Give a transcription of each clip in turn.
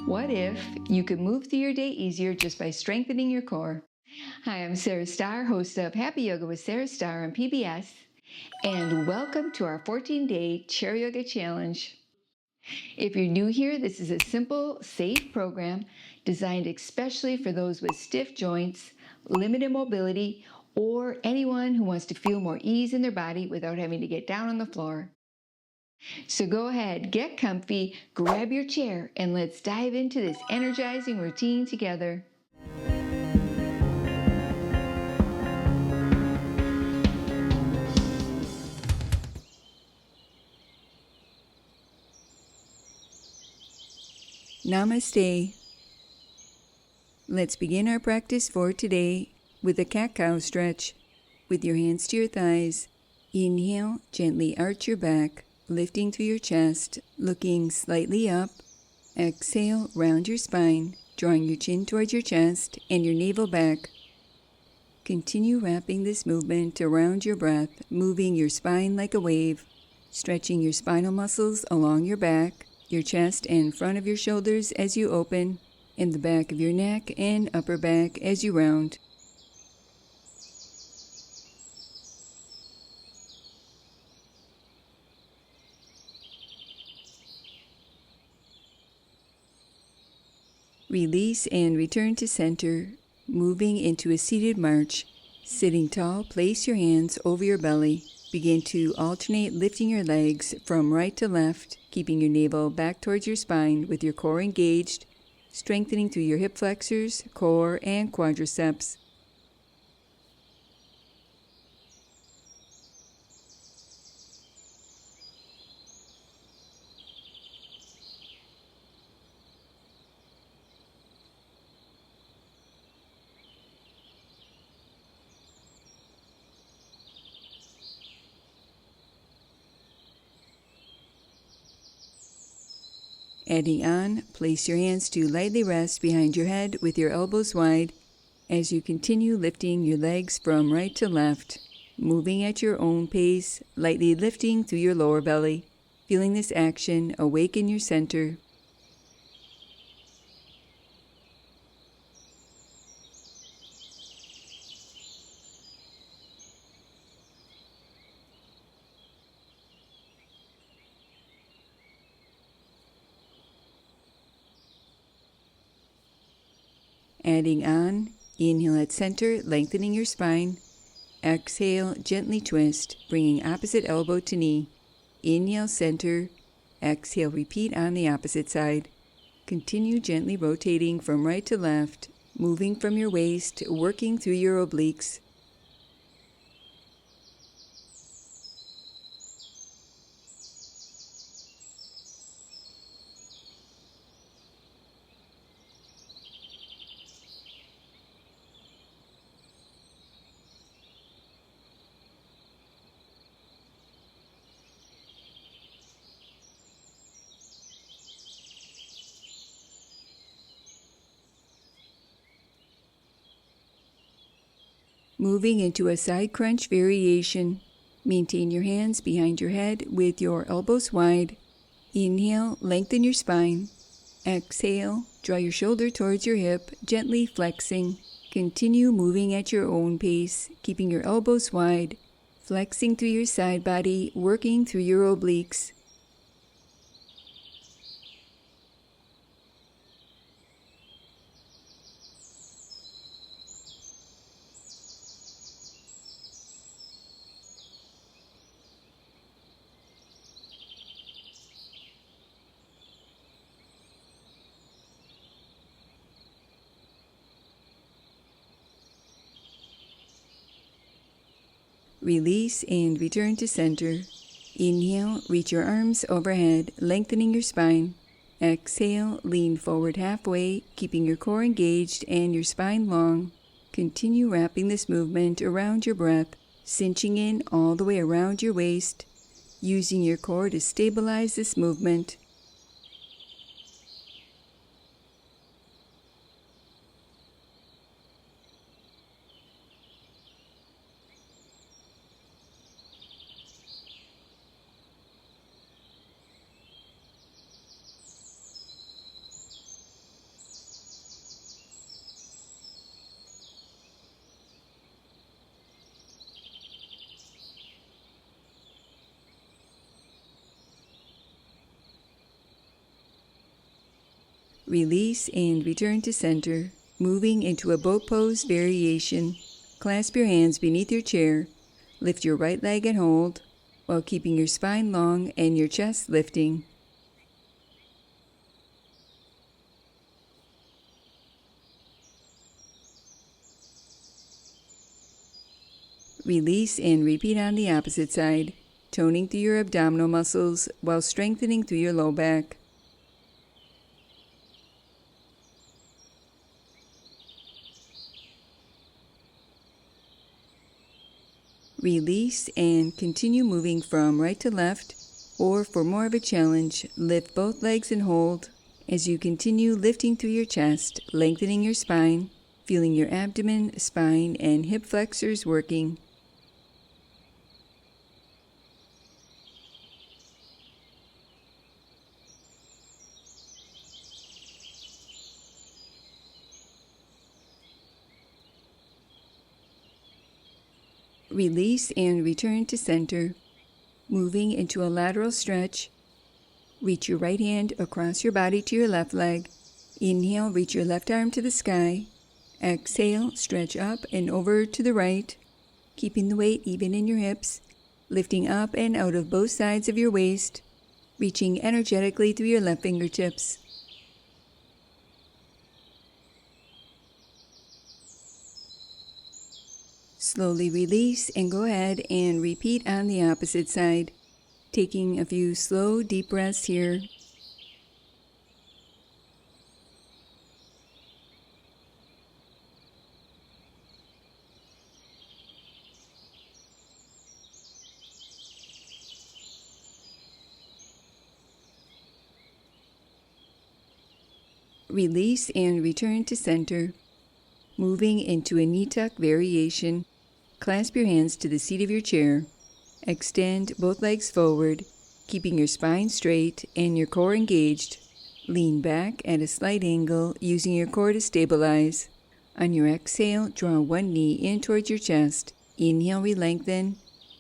What if you could move through your day easier just by strengthening your core? Hi, I'm Sarah Starr, host of Happy Yoga with Sarah Starr on PBS, and welcome to our 14-day Chair Yoga Challenge. If you're new here, this is a simple, safe program designed especially for those with stiff joints, limited mobility, or anyone who wants to feel more ease in their body without having to get down on the floor. So go ahead, get comfy, grab your chair, and let's dive into this energizing routine together. Namaste. Let's begin our practice for today with a cat-cow stretch. With your hands to your thighs, inhale, gently arch your back, lifting through your chest, looking slightly up. Exhale, round your spine, drawing your chin towards your chest and your navel back. Continue wrapping this movement around your breath, moving your spine like a wave, stretching your spinal muscles along your back, your chest and front of your shoulders as you open, and the back of your neck and upper back as you round. Release and return to center, moving into a seated march. Sitting tall, place your hands over your belly. Begin to alternate lifting your legs from right to left, keeping your navel back towards your spine with your core engaged, strengthening through your hip flexors, core, and quadriceps. Adding on, place your hands to lightly rest behind your head with your elbows wide as you continue lifting your legs from right to left, moving at your own pace, lightly lifting through your lower belly. Feeling this action awaken your center. Adding on, inhale at center, lengthening your spine. Exhale, gently twist, bringing opposite elbow to knee. Inhale, center. Exhale, repeat on the opposite side. Continue gently rotating from right to left, moving from your waist, working through your obliques. Moving into a side crunch variation. Maintain your hands behind your head with your elbows wide. Inhale, lengthen your spine. Exhale, draw your shoulder towards your hip, gently flexing. Continue moving at your own pace, keeping your elbows wide, flexing through your side body, working through your obliques. Release and return to center. Inhale, reach your arms overhead, lengthening your spine. Exhale, lean forward halfway, keeping your core engaged and your spine long. Continue wrapping this movement around your breath, cinching in all the way around your waist, using your core to stabilize this movement. Release and return to center, moving into a boat pose variation. Clasp your hands beneath your chair. Lift your right leg and hold, while keeping your spine long and your chest lifting. Release and repeat on the opposite side, toning through your abdominal muscles while strengthening through your low back. Release and continue moving from right to left, or for more of a challenge, lift both legs and hold as you continue lifting through your chest, lengthening your spine, feeling your abdomen, spine, and hip flexors working. Release and return to center, moving into a lateral stretch. Reach your right hand across your body to your left leg. Inhale, reach your left arm to the sky. Exhale, stretch up and over to the right, keeping the weight even in your hips, lifting up and out of both sides of your waist, reaching energetically through your left fingertips. Slowly release and go ahead and repeat on the opposite side, taking a few slow, deep breaths here. Release and return to center, moving into a knee tuck variation. Clasp your hands to the seat of your chair. Extend both legs forward, keeping your spine straight and your core engaged. Lean back at a slight angle, using your core to stabilize. On your exhale, draw one knee in towards your chest. Inhale, re-lengthen.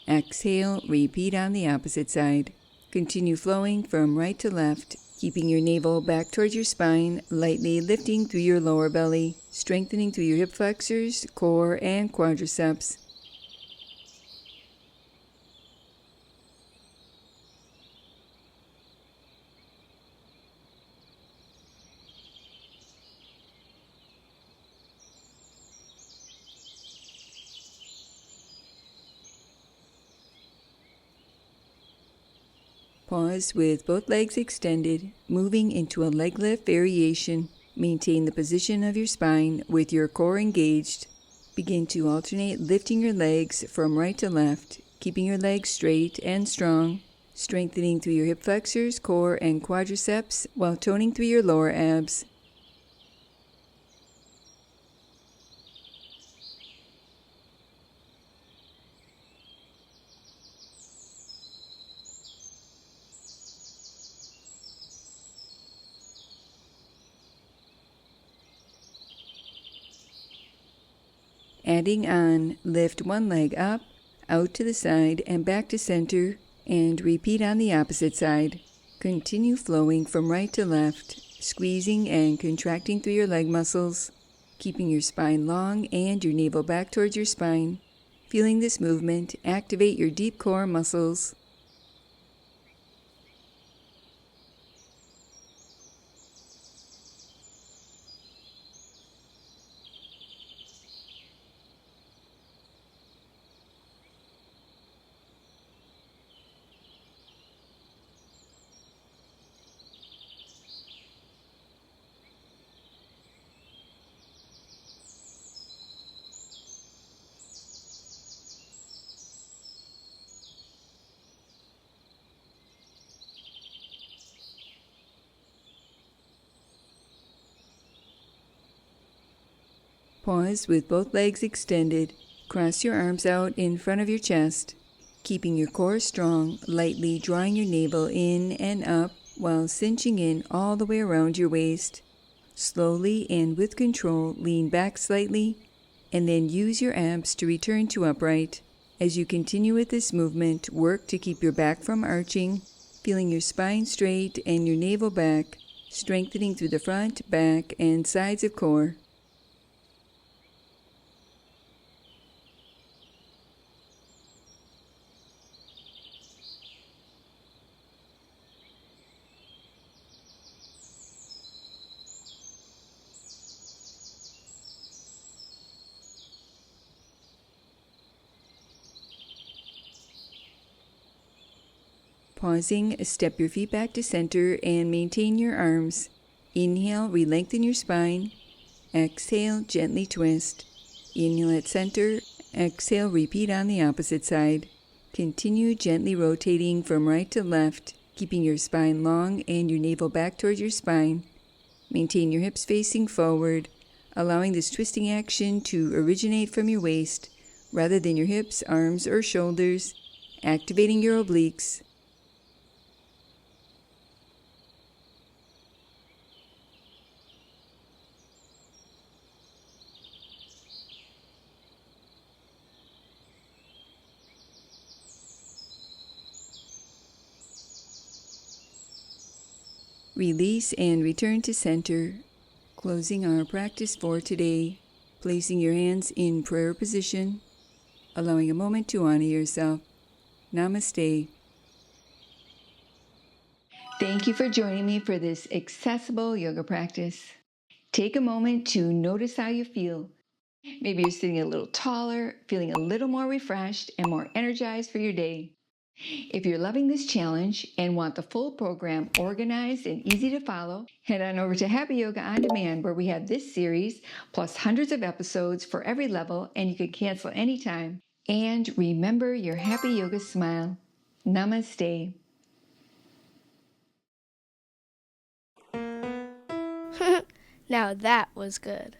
Exhale, repeat on the opposite side. Continue flowing from right to left, keeping your navel back towards your spine, lightly lifting through your lower belly, strengthening through your hip flexors, core, and quadriceps. Pause with both legs extended, moving into a leg lift variation. Maintain the position of your spine with your core engaged. Begin to alternate lifting your legs from right to left, keeping your legs straight and strong, strengthening through your hip flexors, core, and quadriceps while toning through your lower abs. Adding on, lift one leg up, out to the side, and back to center, and repeat on the opposite side. Continue flowing from right to left, squeezing and contracting through your leg muscles, keeping your spine long and your navel back towards your spine. Feeling this movement, activate your deep core muscles. Pause with both legs extended. Cross your arms out in front of your chest, keeping your core strong, lightly drawing your navel in and up while cinching in all the way around your waist. Slowly and with control, lean back slightly, and then use your abs to return to upright. As you continue with this movement, work to keep your back from arching, feeling your spine straight and your navel back, strengthening through the front, back, and sides of core. Pausing, step your feet back to center and maintain your arms. Inhale, re-lengthen your spine. Exhale, gently twist. Inhale at center. Exhale, repeat on the opposite side. Continue gently rotating from right to left, keeping your spine long and your navel back towards your spine. Maintain your hips facing forward, allowing this twisting action to originate from your waist rather than your hips, arms, or shoulders, activating your obliques. Release and return to center. Closing our practice for today, placing your hands in prayer position, allowing a moment to honor yourself. Namaste. Thank you for joining me for this accessible yoga practice. Take a moment to notice how you feel. Maybe you're sitting a little taller, feeling a little more refreshed and more energized for your day. If you're loving this challenge and want the full program organized and easy to follow, head on over to Happy Yoga On Demand, where we have this series plus hundreds of episodes for every level, and you can cancel anytime. And remember your happy yoga smile. Namaste. Now that was good.